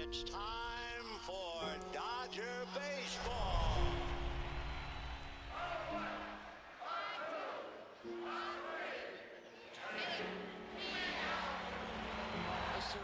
It's time for Dodger baseball. This series.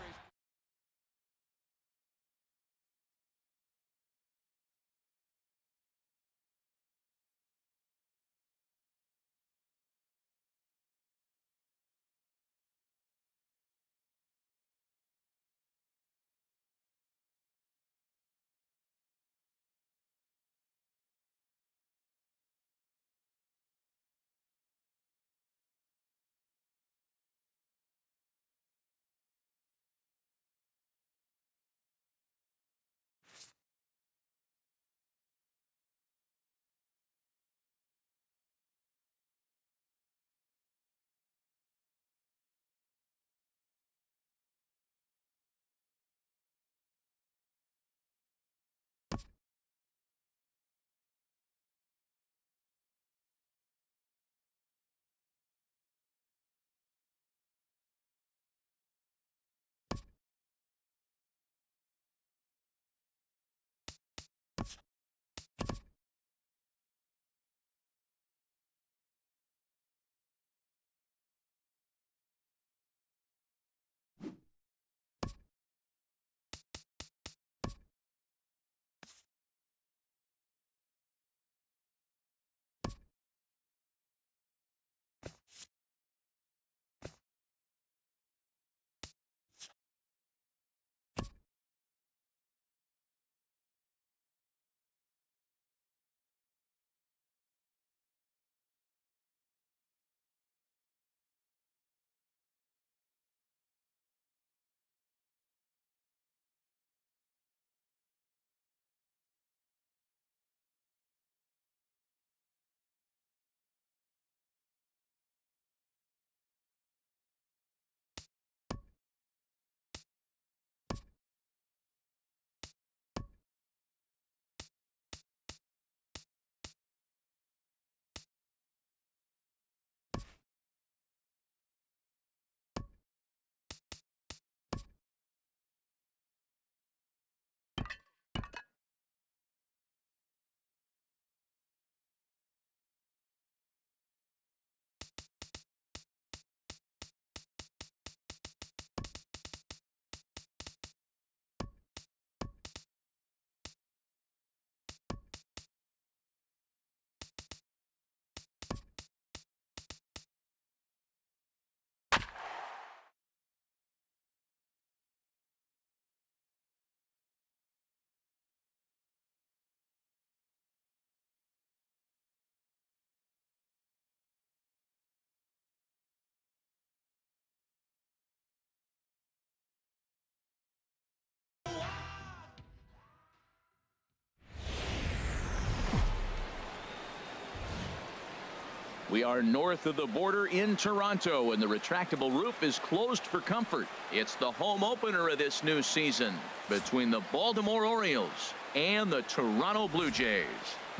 We are north of the border in Toronto, and the retractable roof is closed for comfort. It's the home opener of this new season between the Baltimore Orioles and the Toronto Blue Jays.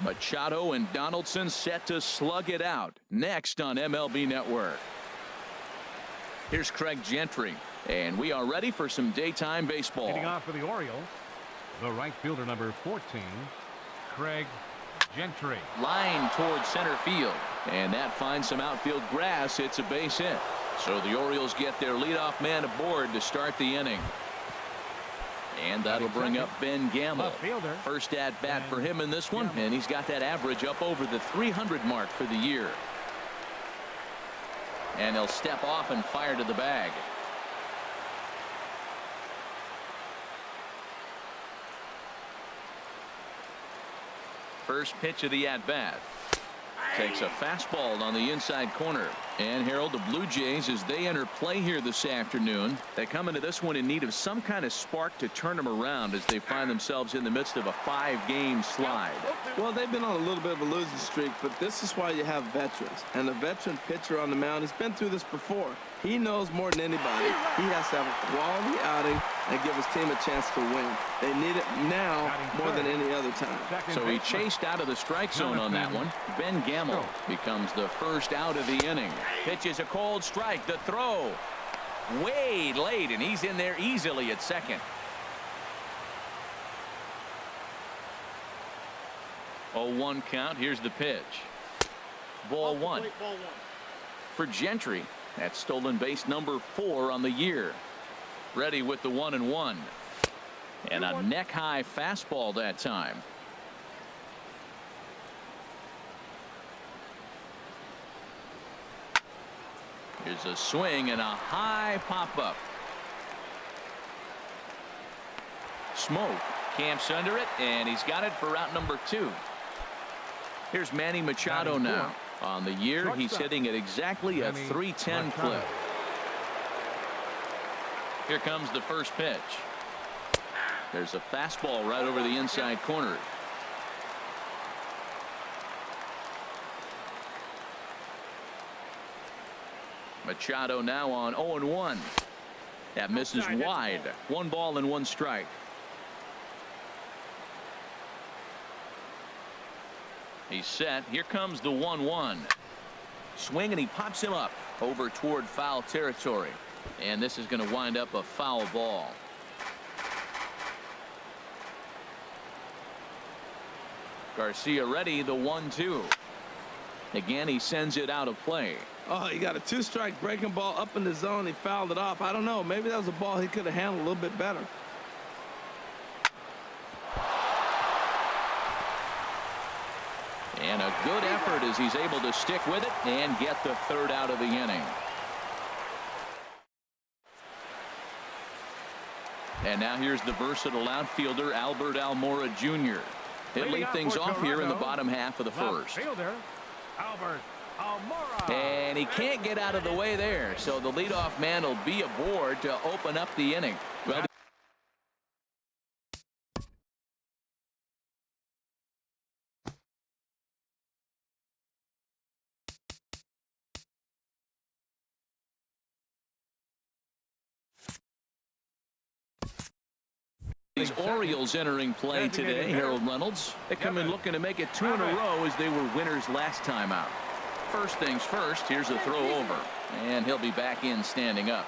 Machado and Donaldson set to slug it out next on MLB Network. Here's Craig Gentry, and we are ready for some daytime baseball. Hitting off for the Orioles, the right fielder number 14, Craig Gentry. Line towards center field, and that finds some outfield grass. It's a base hit. So the Orioles get their leadoff man aboard to start the inning. And that'll bring up Ben Gamble. First at bat for him in this one, and he's got that average up over the 300 mark for the year. And he'll step off and fire to the bag. First pitch of the at-bat. Takes a fastball on the inside corner. And Harold, the Blue Jays, as they enter play here this afternoon, they come into this one in need of some kind of spark to turn them around as they find themselves in the midst of a 5-game slide. Well, they've been on a little bit of a losing streak, but this is why you have veterans. And the veteran pitcher on the mound has been through this before. He knows more than anybody. He has to have a quality outing and give his team a chance to win. They need it now more than any other time. So he chased out of the strike zone on that one. Ben Gamble becomes the first out of the inning. Pitches a cold strike. The throw way late, and he's in there easily at second. 0-1 count. Here's the pitch. Ball one. For Gentry. That's stolen base number 4 on the year. Ready with the 1-1. And a neck high fastball that time. Here's a swing and a high pop up. Smoke camps under it, and he's got it for out number 2. Here's Manny Machado now. On the year, he's hitting at exactly a .310 clip. Here comes the first pitch. There's a fastball right over the inside corner. Machado now on 0-1. That misses wide. 1 ball and 1 strike. He's set. Here comes the 1-1. Swing, and he pops him up over toward foul territory. And this is going to wind up a foul ball. Garcia ready, the 1-2. Again, he sends it out of play. Oh, he got a 2-strike breaking ball up in the zone. He fouled it off. I don't know. Maybe that was a ball he could have handled a little bit better. And a good effort as he's able to stick with it and get the 3rd out of the inning. And now here's the versatile outfielder Albert Almora Jr. He'll lead things off here in the bottom half of the first. Albert Almora. And he can't get out of the way there, so the leadoff man will be aboard to open up the inning. Well, these Orioles entering play today, Harold Reynolds. They come in looking to make it 2 in a row as they were winners last time out. First things first, here's a throw over, and he'll be back in standing up.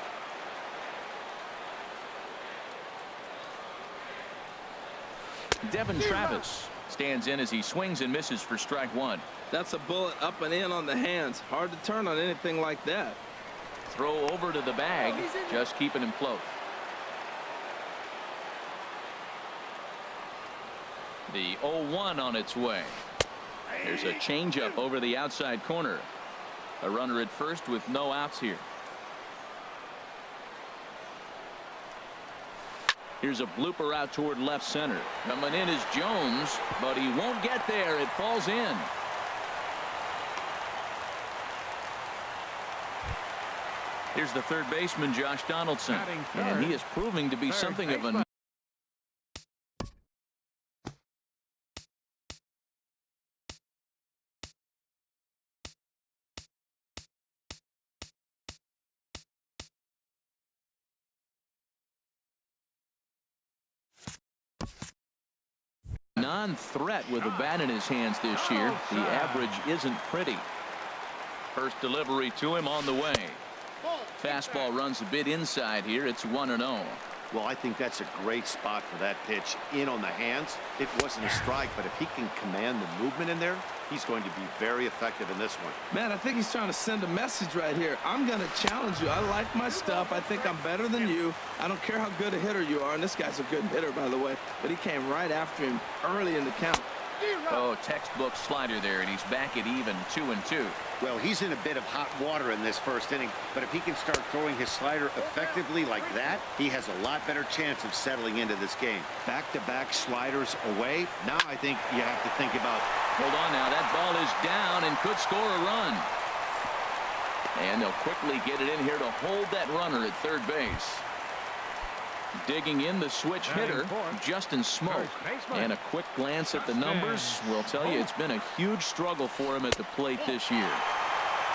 Devin Travis stands in as he swings and misses for strike 1. That's a bullet up and in on the hands. Hard to turn on anything like that. Throw over to the bag, just keeping him close. The 0-1 on its way. There's a changeup over the outside corner. A runner at first with no outs here. Here's a blooper out toward left center. Coming in is Jones, but he won't get there. It falls in. Here's the third baseman, Josh Donaldson, and he is proving to be something of a non-threat with a bat in his hands this year. The average isn't pretty. First delivery to him on the way. Fastball runs a bit inside here. It's 1-0. Well, I think that's a great spot for that pitch in on the hands. It wasn't a strike, but if he can command the movement in there, he's going to be very effective in this one. Man, I think he's trying to send a message right here. I'm going to challenge you. I like my stuff. I think I'm better than you. I don't care how good a hitter you are. And this guy's a good hitter, by the way. But he came right after him early in the count. Oh, textbook slider there, and he's back at even 2-2. Well, he's in a bit of hot water in this first inning, but if he can start throwing his slider effectively like that, he has a lot better chance of settling into this game. Back-to-back sliders away. Now I think you have to think about. Hold on now. That ball is down and could score a run. And they'll quickly get it in here to hold that runner at third base. Digging in the switch hitter, Justin Smoke. And a quick glance at the numbers will tell you it's been a huge struggle for him at the plate this year.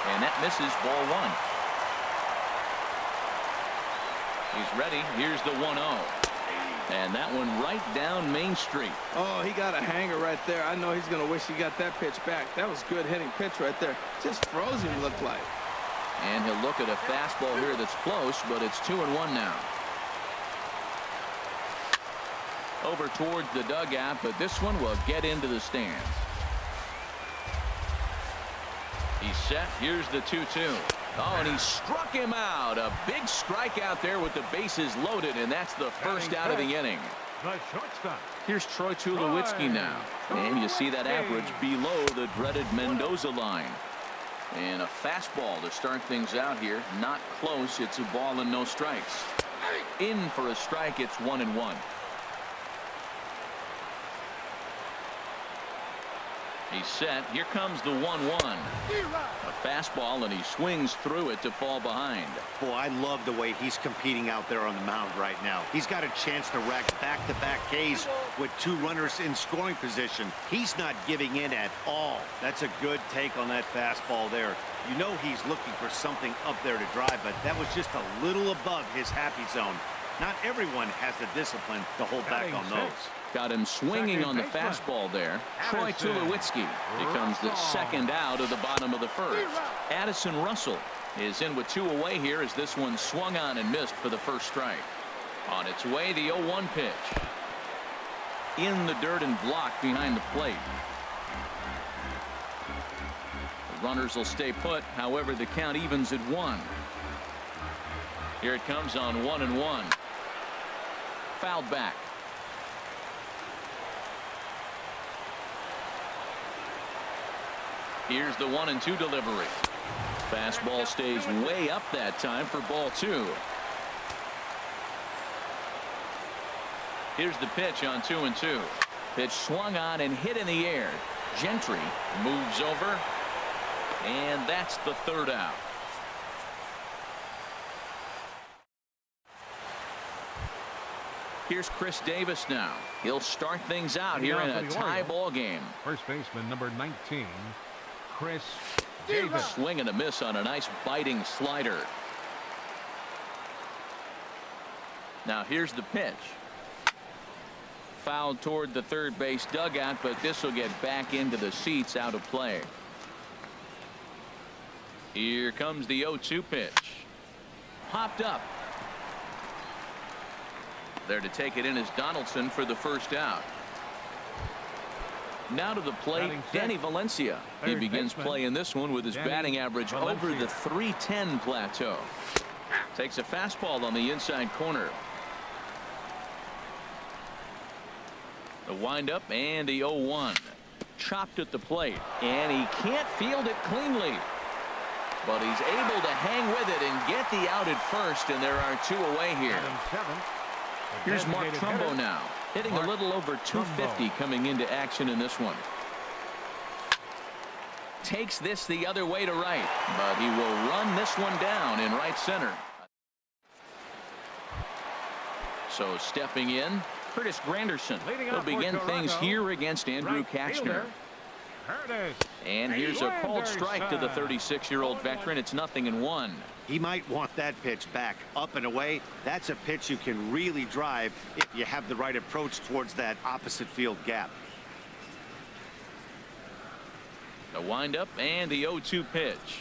And that misses, ball 1. He's ready. Here's the 1-0. And that one right down Main Street. Oh, he got a hanger right there. I know he's going to wish he got that pitch back. That was good hitting pitch right there. Just froze him, looked like. And he'll look at a fastball here that's close, but it's 2-1 now. Over towards the dugout, but this one will get into the stands. He's set. Here's the 2-2. Oh, and he struck him out. A big strikeout there with the bases loaded, and that's the first out of the inning. The shortstop. Here's Troy Tulowitzki now. And you see that average below the dreaded Mendoza line. And a fastball to start things out here. Not close. It's a ball and no strikes. In for a strike. It's 1-1. He's set. Here comes the 1-1. A fastball, and he swings through it to fall behind. Boy, I love the way he's competing out there on the mound right now. He's got a chance to rack back-to-back Ks with 2 runners in scoring position. He's not giving in at all. That's a good take on that fastball there. You know he's looking for something up there to drive, but that was just a little above his happy zone. Not everyone has the discipline to hold back on those. Got him swinging on the fastball there. Troy Tulowitzki becomes the second out of the bottom of the first. Addison Russell is in with 2 away here as this one swung on and missed for the first strike. On its way, the 0-1 pitch. In the dirt and blocked behind the plate. The runners will stay put. However, the count evens at 1. Here it comes on 1-1. Fouled back. Here's the 1-2 delivery. Fastball stays way up that time for ball 2. Here's the pitch on 2-2. Pitch swung on and hit in the air. Gentry moves over, and that's the third out. Here's Chris Davis now. He'll start things out here in a tie ball game. First baseman number 19. Chris Davis. Swing and a miss on a nice biting slider. Now here's the pitch. Fouled toward the third base dugout, but this will get back into the seats, out of play. Here comes the 0-2 pitch. Popped up. There to take it in is Donaldson for the first out. Now to the plate, Danny Valencia. He begins play in this one with his batting average over the .310 plateau. Takes a fastball on the inside corner. The windup and the 0-1. Chopped at the plate, and he can't field it cleanly. But he's able to hang with it and get the out at first, and there are 2 away here. Here's Mark Trumbo now, hitting a little over 250 coming into action in this one. Takes this the other way to right, but he will run this one down in right center. So stepping in, Curtis Granderson. He'll begin things here against Andrew Kachner. And here's a called strike to the 36-year-old veteran. It's 0-1. He might want that pitch back, up and away. That's a pitch you can really drive if you have the right approach towards that opposite field gap. The windup and the 0-2 pitch.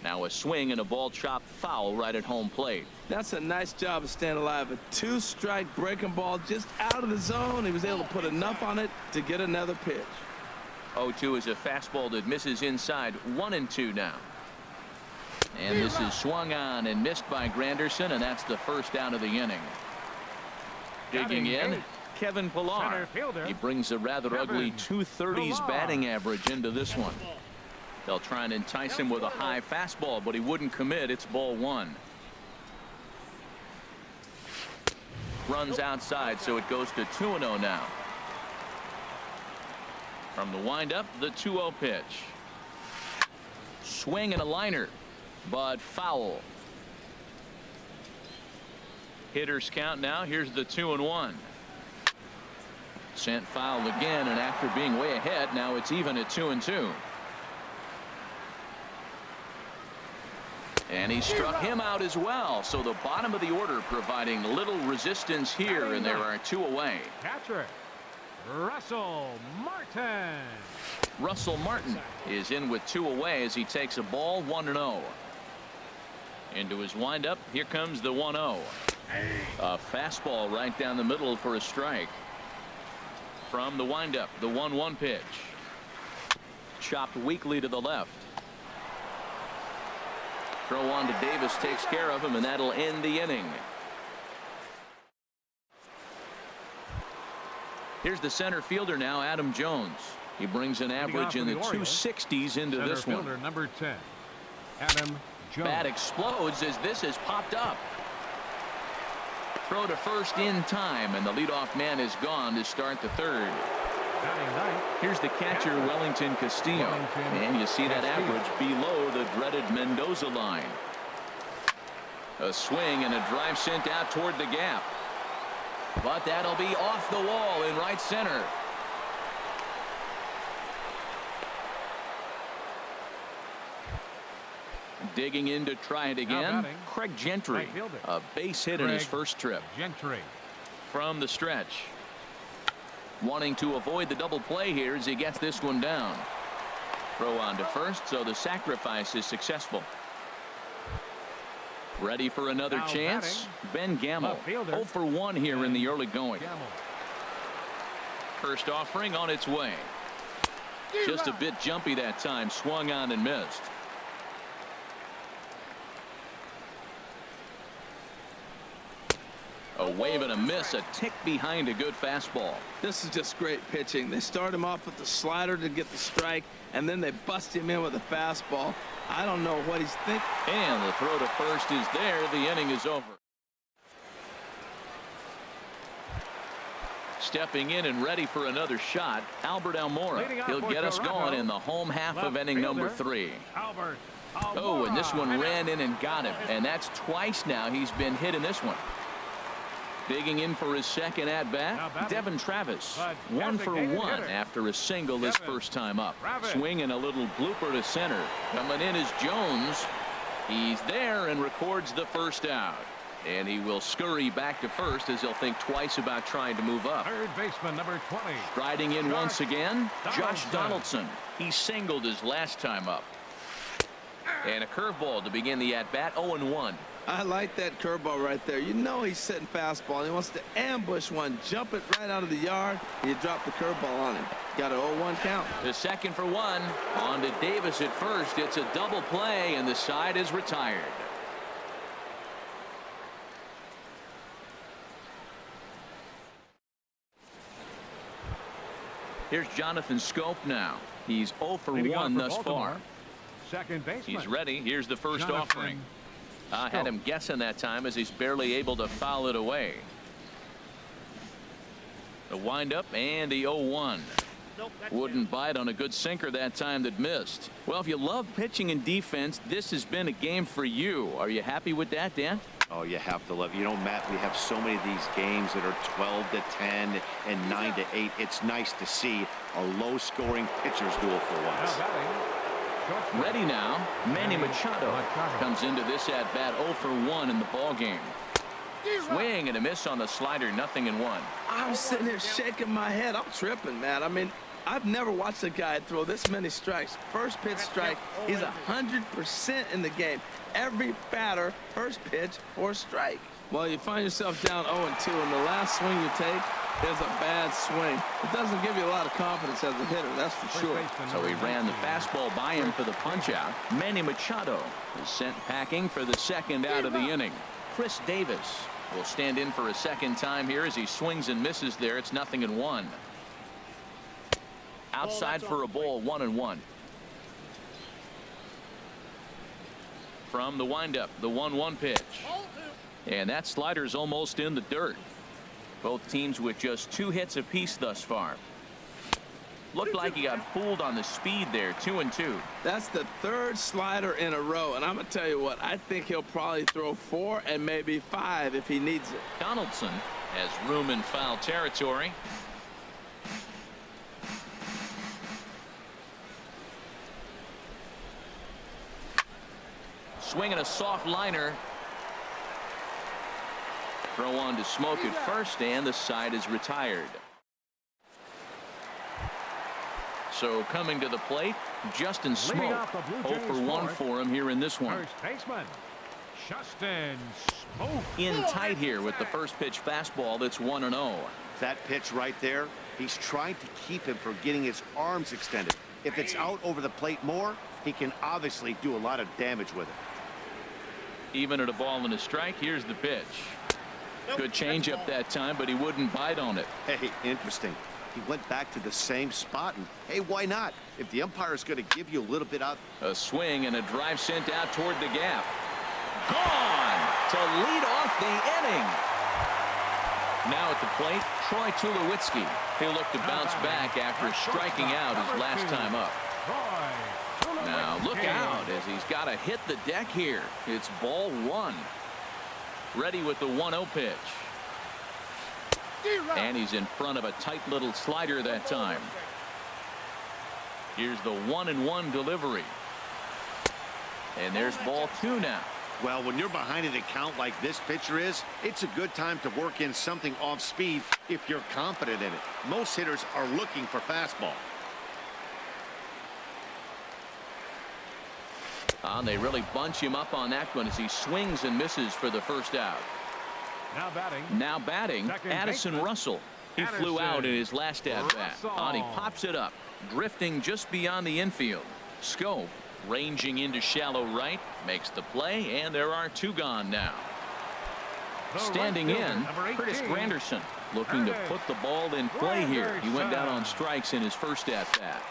Now a swing and a ball chopped foul right at home plate. That's a nice job of staying alive. A 2-strike breaking ball just out of the zone. He was able to put enough on it to get another pitch. 0-2 is a fastball that misses inside. 1-2 now. And this is swung on and missed by Granderson, and that's the first out of the inning. Digging in, Kevin Pillar. He brings a rather ugly 230s batting average into this one. They'll try and entice him with a high fastball, but he wouldn't commit. It's ball 1. Runs outside, so it goes to 2-0 now. From the windup, the 2-0 pitch. Swing and a liner, but foul. Hitters count now. Here's the 2-1. Sent foul again, and after being way ahead, now it's even at 2-2. And he struck him out as well. So the bottom of the order providing little resistance here, and there are 2 away. Catcher Russell Martin. Russell Martin is in with 2 away as he takes a ball 1-0. Into his windup. Here comes the 1-0. A fastball right down the middle for a strike. From the windup, the 1-1 pitch. chopped weakly to the left. Throw on to Davis takes care of him, and that'll end the inning. Here's the center fielder now, Adam Jones. He brings an average in the 260s into this one. Center fielder number 10, Adam Jones. Bat explodes as this is popped up. Throw to first in time, and the leadoff man is gone to start the third. Here's the catcher, Wellington Castillo. And you see that average below the dreaded Mendoza line. A swing and a drive sent out toward the gap. But that'll be off the wall in right center. Digging in to try it again, Craig Gentry. A base hit in his first trip. Gentry. From the stretch. Wanting to avoid the double play here as he gets this one down. Throw on to first, so the sacrifice is successful. Ready for another chance? Ben Gamel. 0 for 1 here in the early going. First offering on its way. Just a bit jumpy that time. Swung on and missed. A wave and a miss, a tick behind a good fastball. This is just great pitching. They start him off with the slider to get the strike, and then they bust him in with a fastball. I don't know what he's thinking. And the throw to first is there. The inning is over. Stepping in and ready for another shot, Albert Almora. He'll get us going in the home half of inning number 3. Oh, and this one ran in and got him. And that's twice now he's been hit in this one. Digging in for his second at-bat, Devin Travis. 1 for 1 after a single his first time up. Swinging a little blooper to center. Coming in is Jones. He's there and records the first out. And he will scurry back to first as he'll think twice about trying to move up. Third baseman number 20. Striding in once again, Josh Donaldson. He singled his last time up. And a curveball to begin the at-bat, 0-1. I like that curveball right there. You know he's sitting fastball. He wants to ambush one, jump it right out of the yard. You drop the curveball on him. Got an 0-1 count. The second for 1. On to Davis at first. It's a double play, and the side is retired. Here's Jonathan Scope now. He's 0 for 1 thus far. Second baseman. He's ready. Here's the first offering. I had him guessing that time as he's barely able to foul it away. The windup and the 0-1. Wouldn't bite on a good sinker that time that missed. Well, if you love pitching and defense, this has been a game for you. Are you happy with that, Dan? Oh, you have to love it. You know, Matt, we have so many of these games that are 12-10 and 9-8. It's nice to see a low-scoring pitcher's duel for once. Ready now, Manny Machado comes into this at bat 0 for 1 in the ball game. Swing and a miss on the slider, 0-1. I'm sitting here shaking my head. I'm tripping, man. I mean, I've never watched a guy throw this many strikes. First pitch strike, he's 100% in the game. Every batter, first pitch or strike. Well, you find yourself down 0-2, and the last swing you take is a bad swing. It doesn't give you a lot of confidence as a hitter, that's for sure. So he ran the fastball by him for the punch-out. Manny Machado is sent packing for the second out of the inning. Chris Davis will stand in for a second time here as he swings and misses there. It's 0-1. Outside for a ball, 1-1. From the windup, the 1-1 pitch. And that slider's almost in the dirt. Both teams with just 2 hits apiece thus far. Looked like he got fooled on the speed there, 2-2. That's the 3rd slider in a row, and I'm going to tell you what, I think he'll probably throw 4 and maybe 5 if he needs it. Donaldson has room in foul territory. Swinging a soft liner. Throw on to Smoke at first, and the side is retired. So coming to the plate, Justin Smoke. 0 for 1 for him here in this one. First baseman, Justin Smoke. In tight here with the first pitch fastball that's 1-0. That pitch right there, He's trying to keep him from getting his arms extended. If it's out over the plate more, he can obviously do a lot of damage with it. Even at a ball and a strike, here's the pitch. Good changeup that time, but he wouldn't bite on it. Hey, interesting. He went back to the same spot, and hey, why not? If the umpire is going to give you a little bit out. A swing and a drive sent out toward the gap. Gone to lead off the inning. Now at the plate, Troy Tulowitzki. He'll look to bounce back after striking out his last time up. Now look out as he's got to hit the deck here. It's ball one. Ready with the 1-0 pitch. And he's in front of a tight little slider that time. Here's the 1-1 delivery. And there's ball two now. Well, when you're behind an account like this pitcher is, it's a good time to work in something off speed if you're confident in it. Most hitters are looking for fastball. And they really bunch him up on that one as he swings and misses for the first out. Now batting, Addison Russell. He flew out in his last at-bat. And he pops it up, drifting just beyond the infield. Scope ranging into shallow right, makes the play, and there are two gone now. Standing in, Curtis Granderson, looking to put the ball in play here. He went down on strikes in his first at-bat.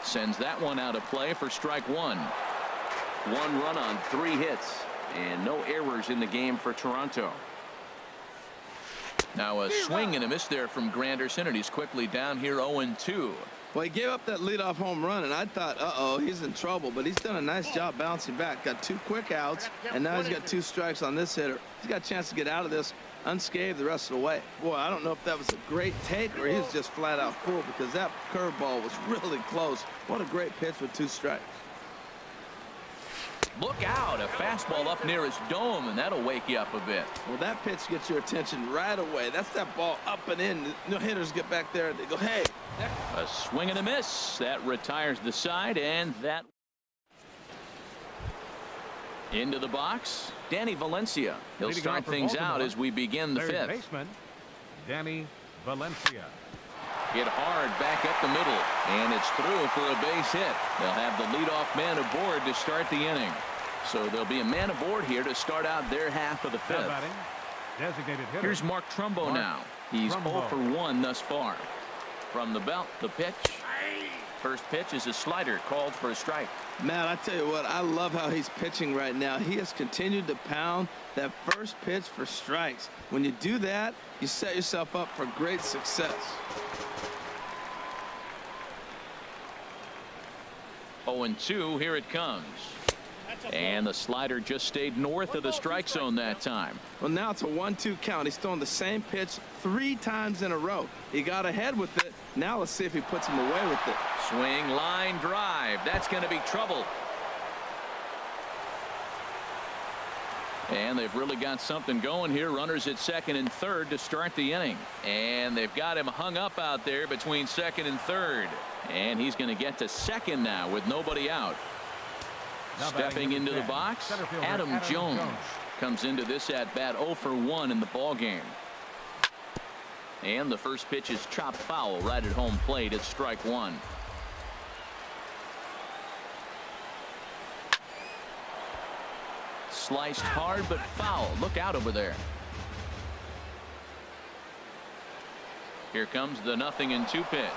Sends that one out of play for strike one. 1 run on 3 hits, and no errors in the game for Toronto. Now a swing and a miss there from Granderson, and he's quickly down here 0-2. Well, he gave up that leadoff home run, and I thought, uh-oh, he's in trouble. But he's done a nice job bouncing back. Got 2 quick outs, and now he's got 2 strikes on this hitter. He's got a chance to get out of this unscathed the rest of the way. Boy, I don't know if that was a great take or he was just flat out fooled, because that curveball was really close. What a great pitch with 2 strikes. Look out, a fastball up near his dome, and that'll wake you up a bit. Well, that pitch gets your attention right away. That's that ball up and in. No hitters get back there and they go, hey. A swing and a miss. That retires the side, and that into the box. Danny Valencia. He'll start things out as we begin the 5th. Baseman, Danny Valencia. Hit hard back up the middle, and it's through for a base hit. They'll have the leadoff man aboard to start the inning. So there'll be a man aboard here to start out their half of the 5th. Designated hitter. Here's Mark Trumbo now. He's 0 for 1 thus far. From the belt, the pitch. First pitch is a slider called for a strike. Man, I tell you what, I love how he's pitching right now. He has continued to pound that first pitch for strikes. When you do that, you set yourself up for great success. 0-2, here it comes. And the slider just stayed north of the strike zone that time. Well, now it's a 1-2 count. He's throwing the same pitch 3 times in a row. He got ahead with it. Now let's see if he puts him away with it. Swing, line drive. That's going to be trouble. And they've really got something going here. Runners at 2nd and 3rd to start the inning. And they've got him hung up out there between 2nd and 3rd. And he's going to get to 2nd now with nobody out. Stepping into the box, Adam Jones comes into this at bat 0 for 1 in the ball game. And the first pitch is chopped foul right at home plate. It's strike 1. Sliced hard but foul. Look out over there. Here comes the 0-2 pitch.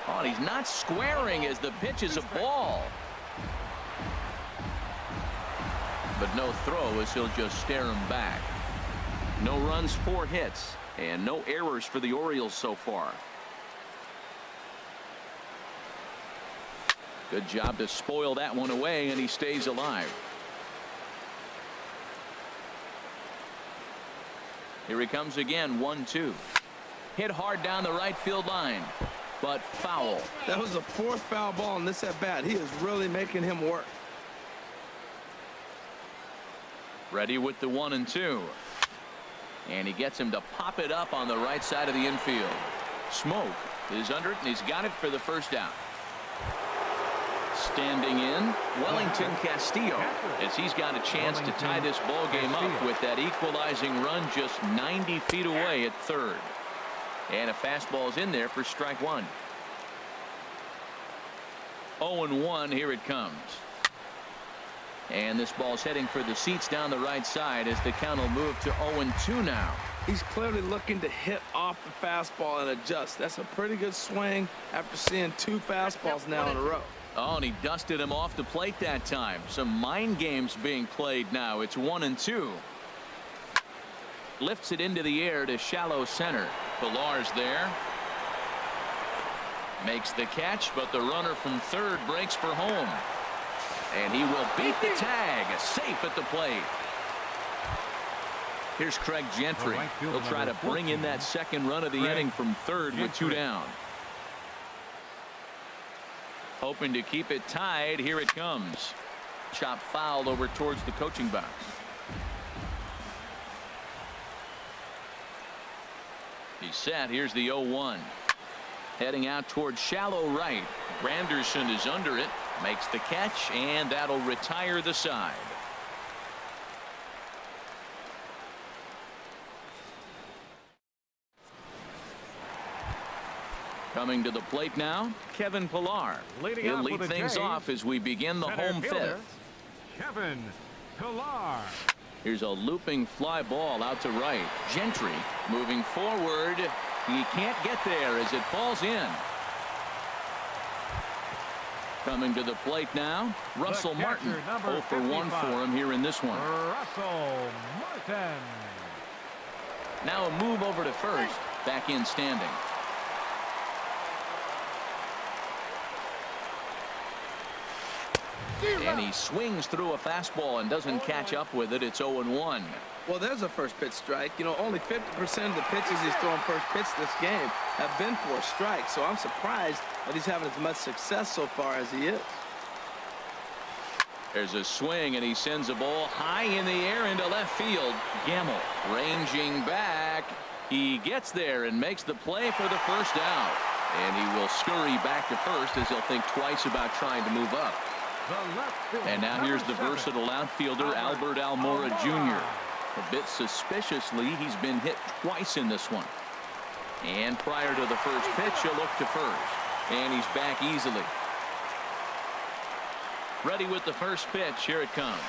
Oh, he's not squaring as the pitch is a ball. But no throw as he'll just stare him back. No runs, 4 hits, and no errors for the Orioles so far. Good job to spoil that one away, and he stays alive. Here he comes again, 1-2. Hit hard down the right field line, but foul. That was the 4th foul ball in this at bat. He is really making him work. Ready with the 1-2. And he gets him to pop it up on the right side of the infield. Smoke is under it, and he's got it for the first out. Standing in, Wellington Castillo, as he's got a chance to tie this ball game up with that equalizing run just 90 feet away at 3rd. And a fastball is in there for strike one. 0-1, here it comes. And this ball's heading for the seats down the right side as the count will move to 0-2 now. He's clearly looking to hit off the fastball and adjust. That's a pretty good swing after seeing 2 fastballs now in a row. Oh, and he dusted him off the plate that time. Some mind games being played now. It's 1-2. Lifts it into the air to shallow center. Pilar's there. Makes the catch, but the runner from third breaks for home. And he will beat the tag. Safe at the plate. Here's Craig Gentry. He'll try to bring in that second run of the inning from third with 2 down. Hoping to keep it tied. Here it comes. Chop fouled over towards the coaching box. He's set. Here's the 0-1. Heading out towards shallow right. Granderson is under it. Makes the catch, and that'll retire the side. Coming to the plate now, Kevin Pilar. He'll lead things off as we begin the home fifth. Kevin Pilar. Here's a looping fly ball out to right. Gentry moving forward. He can't get there as it falls in. Coming to the plate now, Russell Martin. 0 for 1 for him here in this one. Russell Martin. Now a move over to first. Back in standing. And he swings through a fastball and doesn't catch up with it. It's 0-1. Well, there's a first pitch strike. You know, only 50% of the pitches he's throwing first pitch this game have been for a strike. So I'm surprised that he's having as much success so far as he is. There's a swing, and he sends a ball high in the air into left field. Gamble ranging back. He gets there and makes the play for the first out. And he will scurry back to first as he'll think twice about trying to move up. And now here's the versatile outfielder, Albert Almora Jr. A bit suspiciously, he's been hit twice in this one. And prior to the first pitch, he'll look to first. And he's back easily. Ready with the first pitch. Here it comes.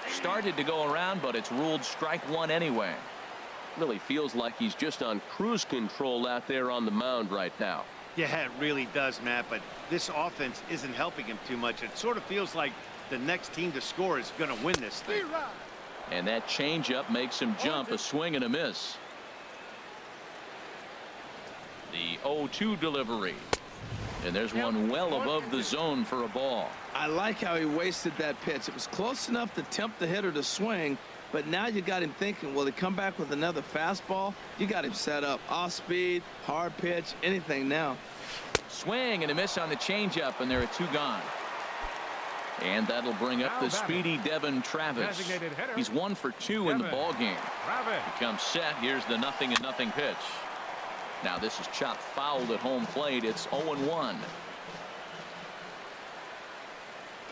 Started to go around, but it's ruled strike one anyway. Really feels like he's just on cruise control out there on the mound right now. Yeah, it really does, Matt, but this offense isn't helping him too much. It sort of feels like the next team to score is going to win this thing. And that changeup makes him jump. A swing and a miss. The 0-2 delivery. And there's one well above the zone for a ball. I like how he wasted that pitch. It was close enough to tempt the hitter to swing, but now you got him thinking, will he come back with another fastball? You got him set up. Off speed, hard pitch, anything now. Swing and a miss on the changeup, and there are 2 gone. And that'll bring up the speedy Devin Travis. He's 1 for 2 in the ball game. He comes set. Here's the 0-0 pitch. Now this is chopped fouled at home plate. It's 0-1.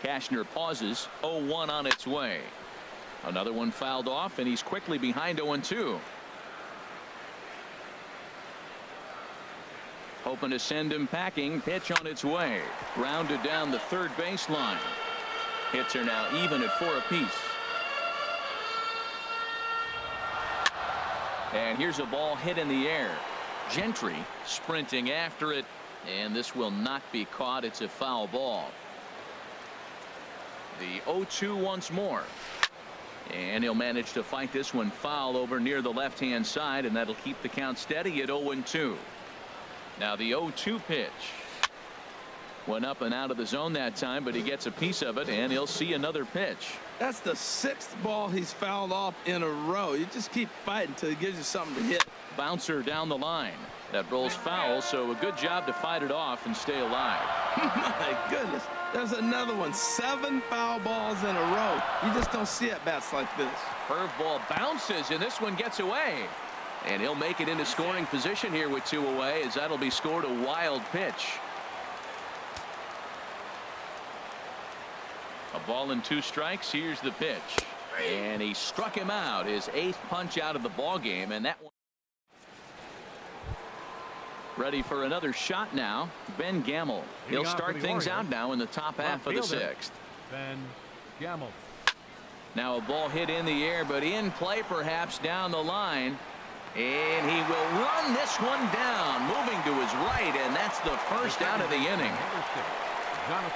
Cashner pauses. 0-1 on its way. Another one fouled off, and he's quickly behind 0-2. Hoping to send him packing. Pitch on its way. Grounded down the third baseline. Hits are now even at 4 apiece. And here's a ball hit in the air. Gentry sprinting after it, and this will not be caught. It's a foul ball. The 0-2 once more. And he'll manage to fight this one foul over near the left-hand side, and that'll keep the count steady at 0-2. Now the 0-2 pitch. Went up and out of the zone that time, but he gets a piece of it, and he'll see another pitch. That's the 6th ball he's fouled off in a row. You just keep fighting until he gives you something to hit. Bouncer down the line. That rolls foul, so a good job to fight it off and stay alive. My goodness. There's another one. 7 foul balls in a row. You just don't see at bats like this. Curveball bounces, and this one gets away. And he'll make it into scoring position here with 2 away, as that'll be scored a wild pitch. A ball and 2 strikes. Here's the pitch. And he struck him out. His 8th punch out of the ball game, and that one. Ready for another shot now. Ben Gamble. He'll start things out now in the top half of the sixth. Ben Gamble. Now a ball hit in the air, but in play perhaps down the line. And he will run this one down, moving to his right, and that's the first out of the inning.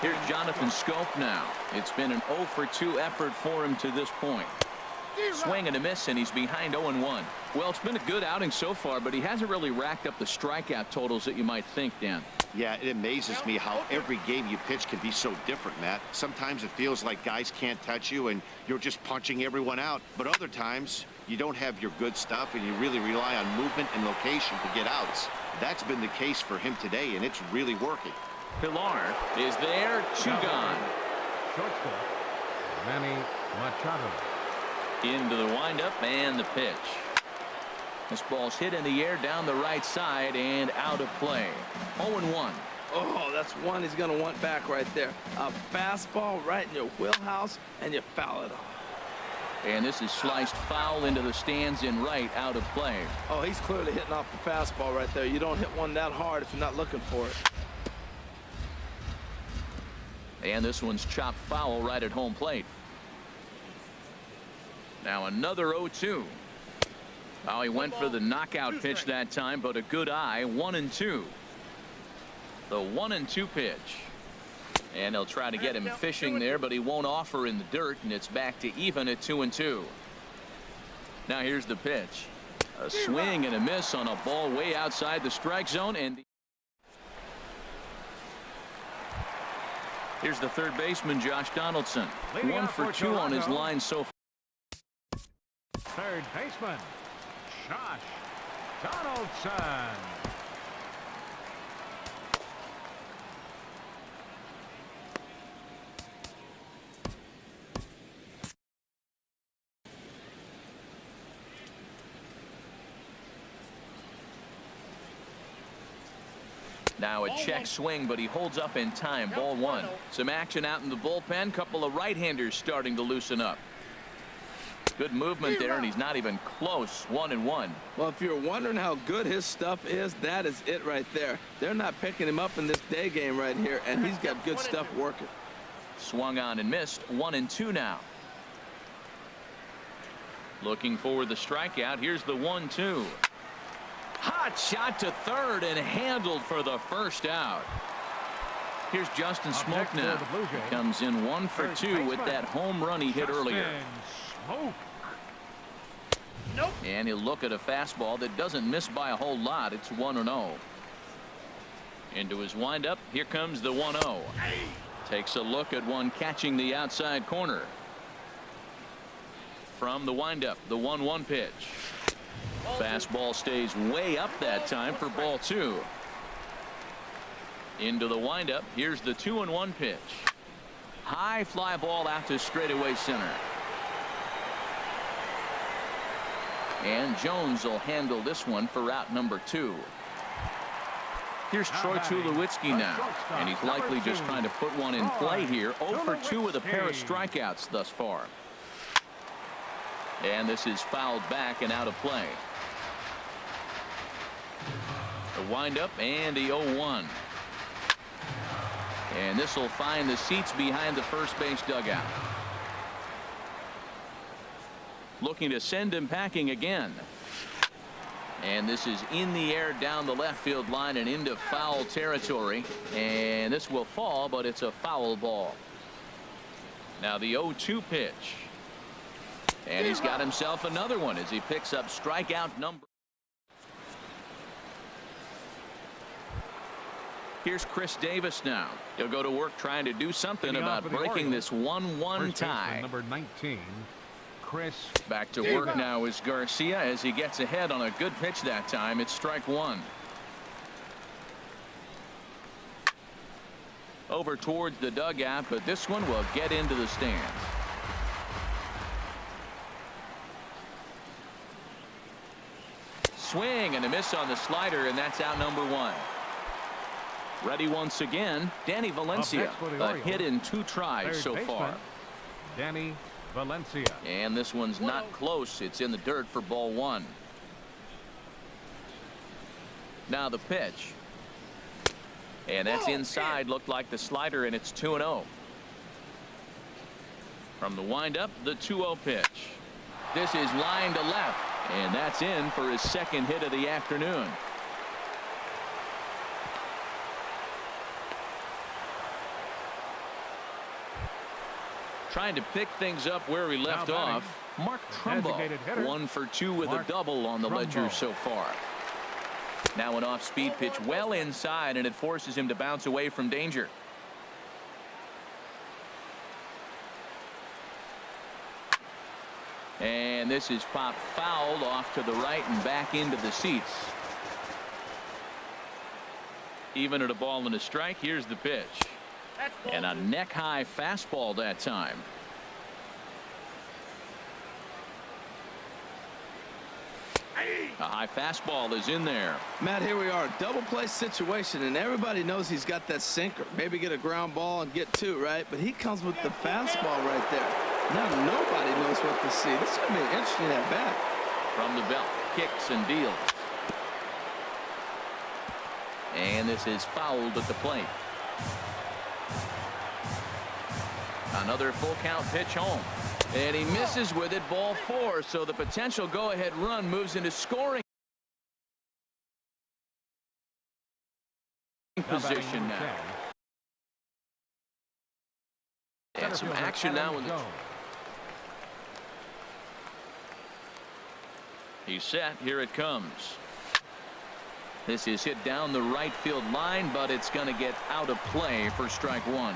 Here's Jonathan Scope now. It's been an 0 for 2 effort for him to this point. Swing and a miss, and he's behind 0-1. Well, it's been a good outing so far, but he hasn't really racked up the strikeout totals that you might think, Dan. Yeah, it amazes me how every game you pitch can be so different, Matt. Sometimes it feels like guys can't touch you and you're just punching everyone out. But other times you don't have your good stuff and you really rely on movement and location to get outs. That's been the case for him today, and it's really working. Pilar is there, 2 gone. Shortstop Manny Machado. Into the windup and the pitch. This ball's hit in the air down the right side and out of play. 0-1. Oh, that's one he's going to want back right there. A fastball right in your wheelhouse, and you foul it off. And this is sliced foul into the stands in right, out of play. Oh, he's clearly hitting off the fastball right there. You don't hit one that hard if you're not looking for it. And this one's chopped foul right at home plate. Now another 0-2. Oh, he went for the knockout pitch that time, but a good eye. 1-2. The 1-2 pitch. And they'll try to get him fishing there, but he won't offer in the dirt, and it's back to even at 2-2. Now here's the pitch. A swing and a miss on a ball way outside the strike zone, and here's the third baseman, Josh Donaldson. 1 for 2 on his line so far. Third baseman Josh Donaldson. Now a check swing, but he holds up in time. Ball 1. Some action out in the bullpen. Couple of right-handers starting to loosen up. Good movement there, and he's not even close. 1-1. Well, if you're wondering how good his stuff is, that is it right there. They're not picking him up in this day game right here, and he's got good stuff working. Swung on and missed. 1-2 now. Looking for the strikeout. Here's the 1-2. Hot shot to third and handled for the first out. Here's Justin Smoke now. He comes in 1 for 2 with that home run he hit earlier. Nope. And he'll look at a fastball that doesn't miss by a whole lot. It's 1-0. Into his windup. Here comes the 1-0. Takes a look at one catching the outside corner. From the windup, the 1-1 pitch. Fastball stays way up that time for ball 2. Into the windup. Here's the 2-1 pitch. High fly ball out to straightaway center. And Jones will handle this one for out number 2. Here's Troy Tulowitzki now, and he's likely just trying to put one in play here. 0 for 2 with a pair of strikeouts thus far. And this is fouled back and out of play. The windup and the 0-1. And this will find the seats behind the first base dugout. Looking to send him packing again. And this is in the air down the left field line and into foul territory. And this will fall, but it's a foul ball. Now the 0-2 pitch. And he's got himself another one as he picks up strikeout number. Here's Chris Davis now. He'll go to work trying to do something about breaking this 1-1 tie. Number 19, Chris. Back to work now is Garcia as he gets ahead on a good pitch that time. It's strike 1. Over towards the dugout, but this one will get into the stands. Swing and a miss on the slider, and that's out number 1. Ready once again, Danny Valencia. A hit in 2 tries so far. Danny Valencia. And this one's not close. It's in the dirt for ball 1. Now the pitch. And that's inside. Looked like the slider, and it's 2-0. From the windup, the 2-0 pitch. This is line to left, and that's in for his second hit of the afternoon. Trying to pick things up where he left off. Mark Trumbo, 1 for 2 with a double on the ledger so far. Now an off-speed pitch well inside, and it forces him to bounce away from danger. And this is popped fouled off to the right and back into the seats. Even at a ball and a strike, here's the pitch. And a neck-high fastball that time. A high fastball is in there. Matt, here we are, double play situation, and everybody knows he's got that sinker. Maybe get a ground ball and get 2, right? But he comes with the fastball right there. Now nobody knows what to see. This is going to be an interesting at bat. From the belt, kicks and deals. And this is fouled at the plate. Another full count pitch home. And he misses with it, ball 4. So the potential go-ahead run moves into scoring position now. And some action now in the. He's set. Here it comes. This is hit down the right field line, but it's going to get out of play for strike 1.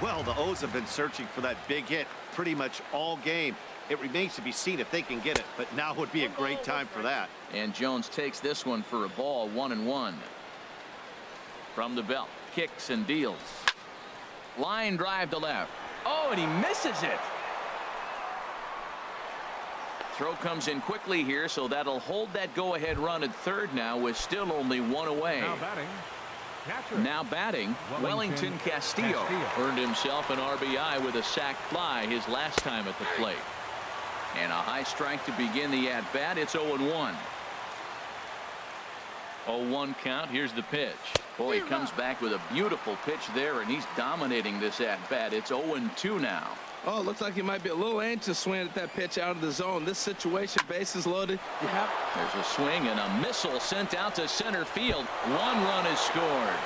Well, the O's have been searching for that big hit pretty much all game. It remains to be seen if they can get it, but now would be a great time for that. And Jones takes this one for a ball, 1-1. From the belt, kicks and deals. Line drive to left. Oh, and he misses it. Throw comes in quickly here, so that'll hold that go-ahead run at third now with still only 1 away. Now batting, Wellington Castillo earned himself an RBI with a sac fly his last time at the plate. And a high strike to begin the at-bat. It's 0-1. 0-1 count. Here's the pitch. Boy, he comes back with a beautiful pitch there, and he's dominating this at-bat. It's 0-2 now. Oh, it looks like he might be a little anxious swinging at that pitch out of the zone. This situation, bases loaded. There's a swing and a missile sent out to center field. 1 run is scored.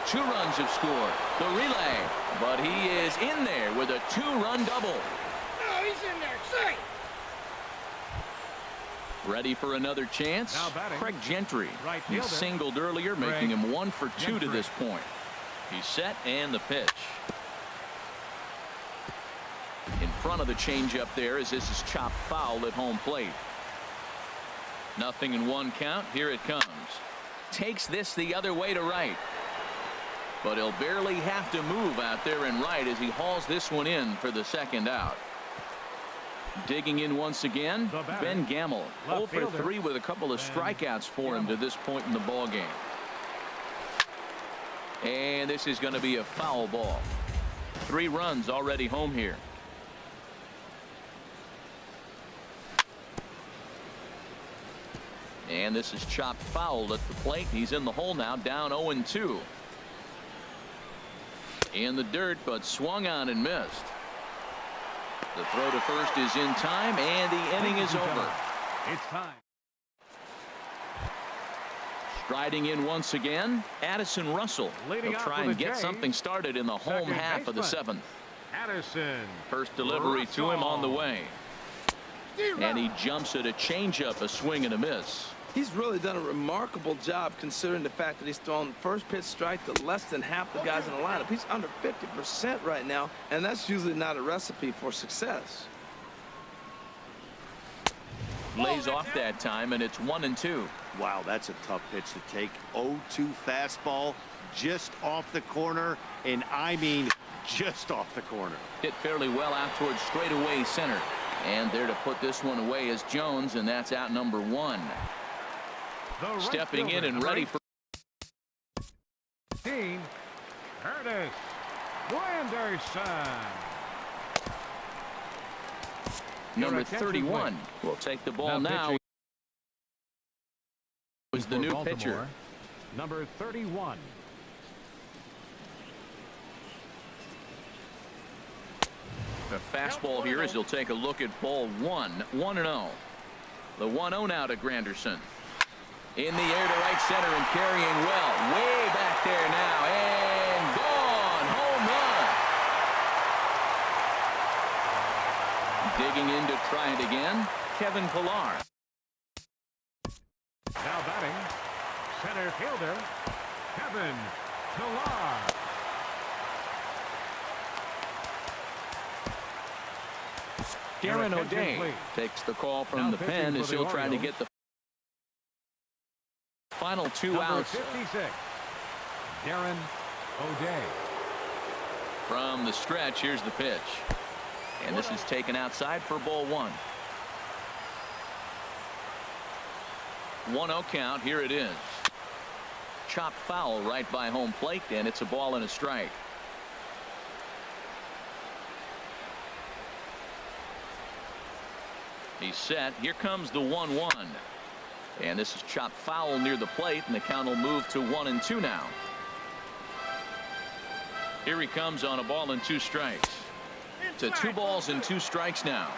2 runs have scored. The relay, but he is in there with a 2-run double. No, he's in there. Say. Ready for another chance. Craig Gentry. He singled earlier, making him 1 for 2 to this point. He's set, and the pitch. In front of the changeup there, as this is chopped foul at home plate. 0-1 count. Here it comes. Takes this the other way to right. But he'll barely have to move out there in right as he hauls this one in for the second out. Digging in once again, Ben Gamble. 0 for 3 with a couple of strikeouts for him to this point in the ball game. And this is going to be a foul ball. 3 runs already home here. And this is chopped foul at the plate. He's in the hole now, down 0-2. In the dirt, but swung on and missed. The throw to first is in time, and the inning is over. It's time. Striding in once again, Addison Russell. He'll try and get something started in the home half of the 7th. Addison. First delivery to him on the way. And he jumps at a changeup, a swing and a miss. He's really done a remarkable job considering the fact that he's thrown first pitch strike to less than half the guys in the lineup. He's under 50% right now, and that's usually not a recipe for success. Lays off that time, and it's 1-2. Wow, that's a tough pitch to take. 0-2 fastball just off the corner, and I mean just off the corner. Hit fairly well out towards straightaway center. And there to put this one away is Jones, and that's out number 1. Stepping in and ready for Curtis Granderson. number 31. Will take the ball now. Was the new Baltimore, pitcher. number 31. A fastball here as he'll take a look at ball 1. 1-0. The 1-0 now to Granderson. In the air to right center and carrying well. Way back there now. And gone. Home run. Digging in to try it again. Kevin Pillar. Now batting, center fielder, Kevin Pillar. Darren O'Day takes the call from the pen as he'll try to get the final 2 outs. 56, Darren O'Day. From the stretch, here's the pitch. And this is taken outside for ball 1. 1-0 count. Here it is. Chopped foul right by home plate, and it's a ball and a strike. He's set. Here comes the 1-1. And this is chopped foul near the plate, and the count will move to 1-2 now. Here he comes on a ball and 2 strikes. To 2 balls and 2 strikes now.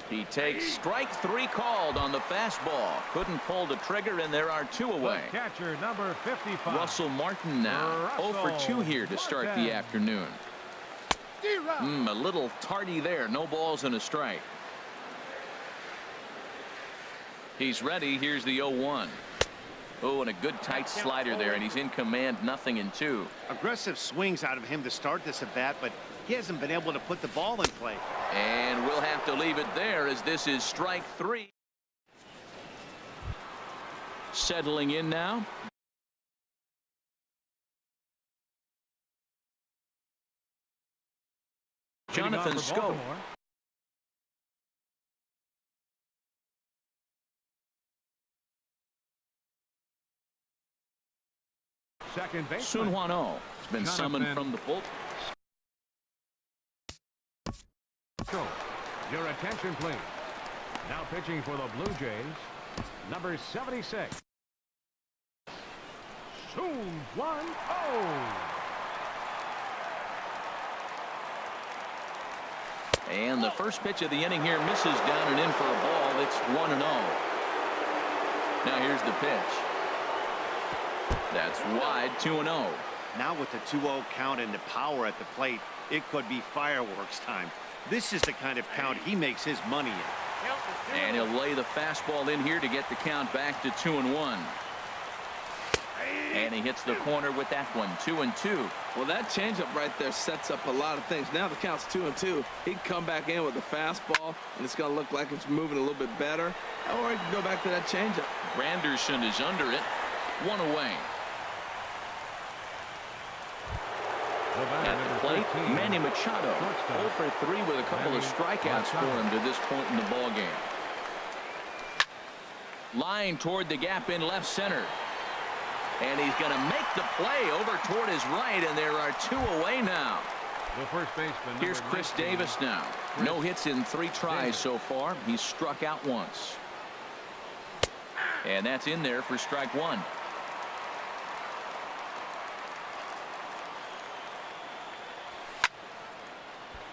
He takes strike 3 called on the fastball. Couldn't pull the trigger, and there are 2 away. The catcher, number 55. Russell Martin now. 0 for 2 here to start the afternoon. A little tardy there. No balls and a strike. He's ready. Here's the 0-1. Oh, and a good tight slider there, and he's in command. 0-2. Aggressive swings out of him to start this at bat, but he hasn't been able to put the ball in play. And we'll have to leave it there as this is strike 3. Settling in now. Jonathan Scope. Second base. Sun Hwan-Oh has been summoned from the bullpen. Your attention, please. Now pitching for the Blue Jays, number 76. Sun Hwan-Oh. And the first pitch of the inning here misses down and in for a ball. It's 1-0. Now here's the pitch. That's wide. 2-0. Now with the 2-0 count and the power at the plate, it could be fireworks time. This is the kind of count he makes his money in. And he'll lay the fastball in here to get the count back to 2-1. And he hits the corner with that one. 2-2. Well, that changeup right there sets up a lot of things. Now the count's 2-2. He can come back in with a fastball, and it's going to look like it's moving a little bit better. Or he can go back to that changeup. Granderson is under it. 1 away. At the plate, Manny Machado. 0 for 3 with a couple of strikeouts for him to this point in the ballgame. Line toward the gap in left center. And he's going to make the play over toward his right, and there are 2 away now. The first baseman. Here's Chris Davis now. No hits in 3 tries so far. He's struck out once. And that's in there for strike 1.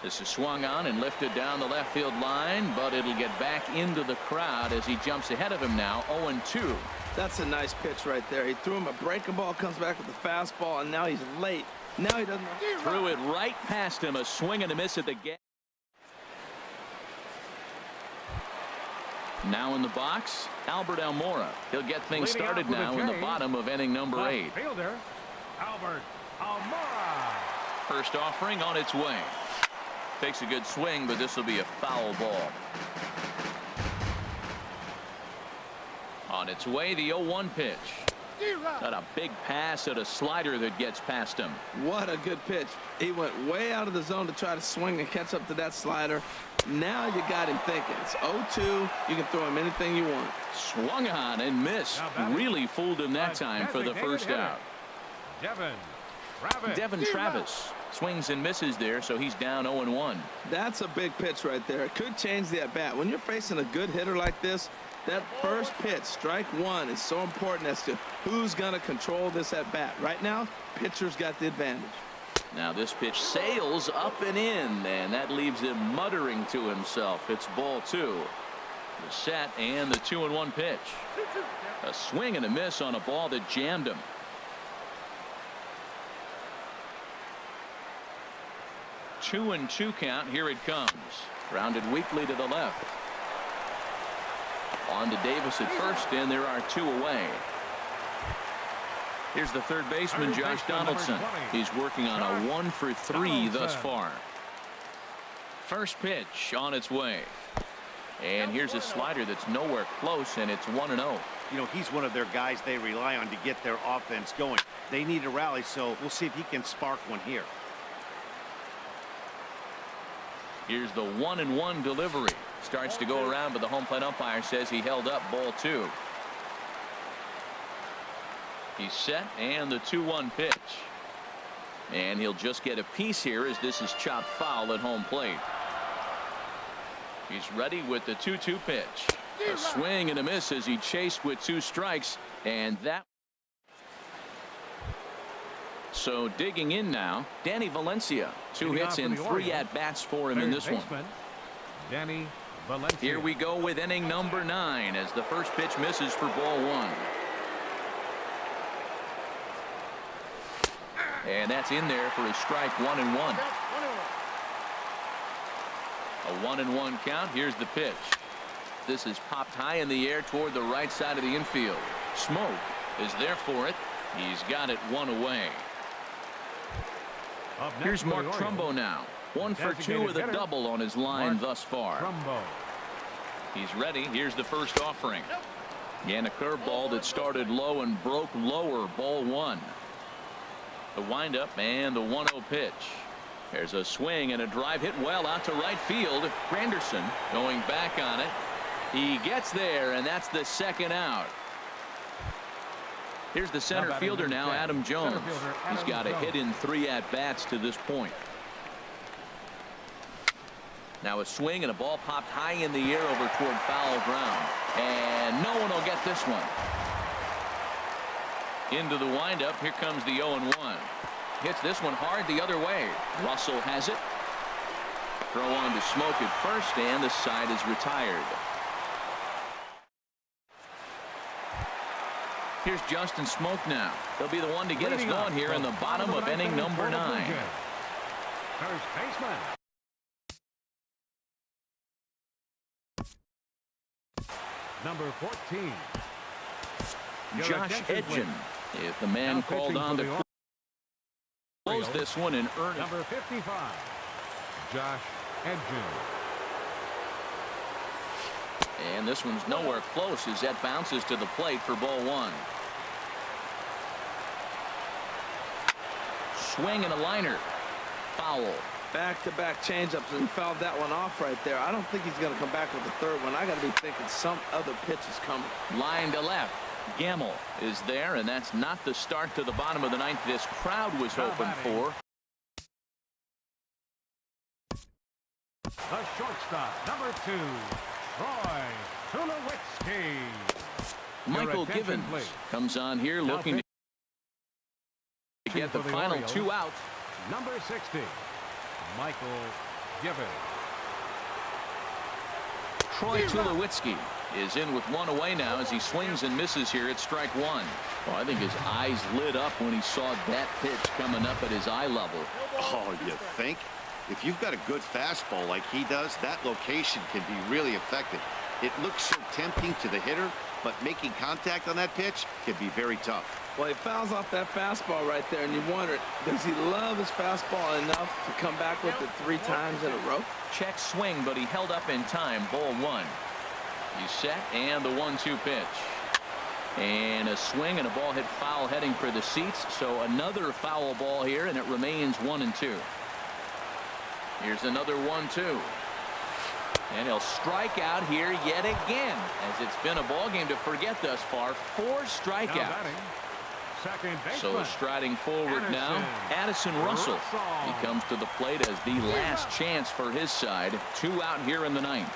This is swung on and lifted down the left field line, but it'll get back into the crowd as he jumps ahead of him now. 0-2. That's a nice pitch right there. He threw him a breaking ball, comes back with the fastball, and now he's late. Now he doesn't. Threw it right past him. A swing and a miss at the gap. Now in the box, Albert Almora. He'll get things started now in the bottom of inning number 8. Fielder, Albert Almora. First offering on its way. Takes a good swing, but this will be a foul ball. On its way, the 0-1 pitch. Got a big pass at a slider that gets past him. What a good pitch. He went way out of the zone to try to swing and catch up to that slider. Now you got him thinking. It's 0-2. You can throw him anything you want. Swung on and missed. Really fooled him that time for the first out. Devin Travis. Devin Travis Swings and misses there, so he's down 0-1. That's a big pitch right there. It could change the at-bat. When you're facing a good hitter like this, that first pitch, strike one, is so important as to who's going to control this at-bat. Right now, pitcher's got the advantage. Now this pitch sails up and in, and that leaves him muttering to himself. It's ball 2. The set and the 2-1 pitch. A swing and a miss on a ball that jammed him. 2-2 count. Here it comes. Grounded weakly to the left. On to Davis at first, and there are 2 away. Here's the third baseman, Josh Donaldson. He's working on a 1-for-3 thus far. First pitch on its way. And here's a slider that's nowhere close, and it's 1-0. You know, he's one of their guys they rely on to get their offense going. They need a rally, so we'll see if he can spark one here. Here's the 1-1 delivery. Starts to go around, but the home plate umpire says he held up, ball 2. He's set, and the 2-1 pitch. And he'll just get a piece here as this is chopped foul at home plate. He's ready with the 2-2 pitch. A swing and a miss as he chased with 2 strikes, and that. So digging in now, Danny Valencia. 2 hits and 3 at-bats for him in this one. Danny Valencia. Here we go with inning number 9 as the first pitch misses for ball 1. And that's in there for a strike, 1-1. A 1-1 count. Here's the pitch. This is popped high in the air toward the right side of the infield. Smoke is there for it. He's got it 1 away. Here's Mark Trumbo now. 1 for 2 with a double on his line thus far. He's ready. Here's the first offering. And a curveball that started low and broke lower, ball 1. The windup and the 1-0 pitch. There's a swing and a drive hit well out to right field. Granderson going back on it. He gets there, and that's the second out. Here's the center fielder now, Adam Jones. He's got a hit in 3 at-bats to this point. Now a swing and a ball popped high in the air over toward foul ground. And no one will get this one. Into the windup. Here comes the 0-1. Hits this one hard the other way. Russell has it. Throw on to Smoke at first, and the side is retired. Here's Justin Smoke now. He'll be the one to get us going here in the bottom of inning number 9. First baseman. Number 14. Josh Edgen. If the man called on to close this one in earnest. Number 55. Josh Edgen. And this one's nowhere close as that bounces to the plate for ball 1. Swing and a liner. Foul. Back-to-back changeups, and he fouled that one off right there. I don't think he's going to come back with the third one. I got to be thinking some other pitch is coming. Line to left. Gamble is there, and that's not the start to the bottom of the 9th this crowd was hoping for. The shortstop, number 2, Troy Tulowitzki. Michael Givens comes on here looking to get the final 2 outs. Number 60, Michael Givens. Troy Tulowitzki is in with 1 away now as he swings and misses here at strike 1. Well, I think his eyes lit up when he saw that pitch coming up at his eye level. Oh, you think? If you've got a good fastball like he does, that location can be really effective. It looks so tempting to the hitter, but making contact on that pitch can be very tough. Well, he fouls off that fastball right there, and you wonder, does he love his fastball enough to come back with it 3 times in a row? Check swing, but he held up in time. Ball 1. He's set, and the 1-2 pitch. And a swing and a ball hit foul heading for the seats. So another foul ball here, and it remains 1-2. Here's another 1-2. And he'll strike out here yet again, as it's been a ball game to forget thus far. 4 strikeouts. second So baseman. striding forward now, Addison Russell. He comes to the plate as the last chance for his side. 2 out here in the ninth.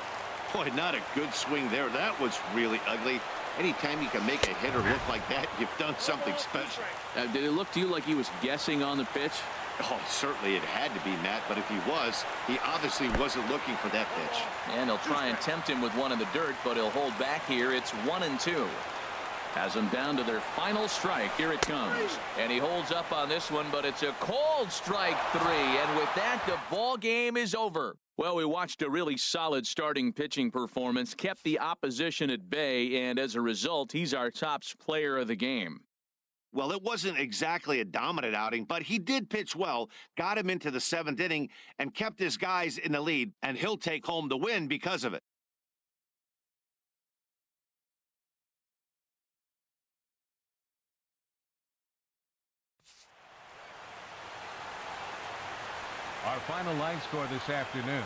Boy, not a good swing there. That was really ugly. Anytime you can make a hitter look like that, you've done something special. Did it look to you like he was guessing on the pitch? Oh, certainly it had to be, Matt, but if he was, he obviously wasn't looking for that pitch. And he'll try and tempt him with one in the dirt, but he'll hold back here. It's 1-2. Has them down to their final strike. Here it comes. And he holds up on this one, but it's a cold strike 3. And with that, the ball game is over. Well, we watched a really solid starting pitching performance, kept the opposition at bay, and as a result, he's our top player of the game. Well, it wasn't exactly a dominant outing, but he did pitch well, got him into the 7th inning, and kept his guys in the lead, and he'll take home the win because of it. Our final line score this afternoon.